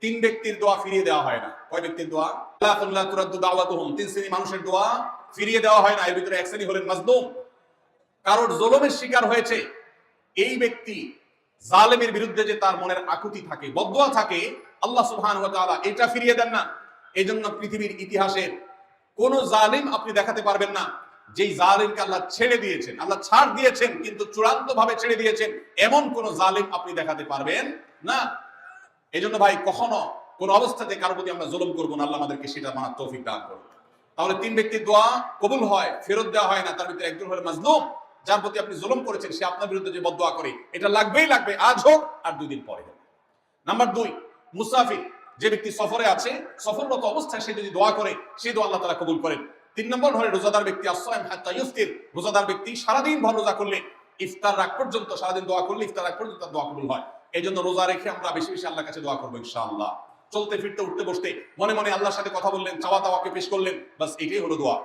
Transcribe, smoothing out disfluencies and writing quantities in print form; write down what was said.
তিন ব্যক্তির দোয়া ফিরিয়ে দেওয়া হয় না। কয় ব্যক্তির দোয়া? লা তুরাদ্দু দাওয়াতুহুম, তিন শ্রেণী মানুষের দোয়া ফিরিয়ে দেওয়া হয় না। এর ভিতরে এক শ্রেণী হলেন মাজলুম, কারোর জুলুমের শিকার হয়েছে এই ব্যক্তি। জালেমের বিরুদ্ধে যে তার মনের আকুতি থাকে, বদদোয়া থাকে, আল্লাহ সুবহানাহু ওয়া তাআলা এটা ফিরিয়ে দেন না। এইজন্য পৃথিবীর ইতিহাসের কোন জালিম আপনি দেখাতে পারবেন না যেই জালিমকে আল্লাহ ছেড়ে দিয়েছেন, আল্লাহ ছাড় দিয়েছেন কিন্তু চূড়ান্ত ভাবে ছেড়ে দিয়েছেন, এমন কোন জালিম আপনি দেখাতে পারবেন না। এইজন্য ভাই কখনো কোন অবস্থাতে কারো প্রতি আমরা জুলুম করবো না। আল্লাহ আমাদেরকে সেটা মানার তৌফিক দান করুন। তাহলে তিন ব্যক্তির দোয়া কবুল হয়, ফেরত দেওয়া হয় না। তার ভিতরে একজন হলো মাজলুম, যার প্রতি আপনি জুলুম করেছেন, সে আপনার বিরুদ্ধে যে বদদোয়া করে, এটা লাগবেই লাগবে, আজ হোক আর 2 দিন পরে হোক। নাম্বার 2, মুসাফির, যে ব্যক্তি সফরে আছে, সফররত অবস্থায় সে যদি দোয়া করে, সেই দোয়া আল্লাহ তাআলা কবুল করেন। 3 নম্বর হলো রোজাদার ব্যক্তি, আসসাইম হাত্তা ইফতির, রোজাদার ব্যক্তি সারাদিন ভর রোজা করলে, ইফতার রাগ পর্যন্ত, সারাদিন দোয়া করলে ইফতার রাগ পর্যন্ত তার দোয়া কবুল হয়। এই জন্য রোজা রেখে আমরা বেশি বেশি আল্লাহর কাছে দোয়া করবো ইনশাআল্লাহ। চলতে ফিরতে উঠতে বসতে মনে মনে আল্লাহর সাথে কথা বললেন, চাওয়া দাওয়াকে পেশ করলেন, বাস এটাই হলো দোয়া।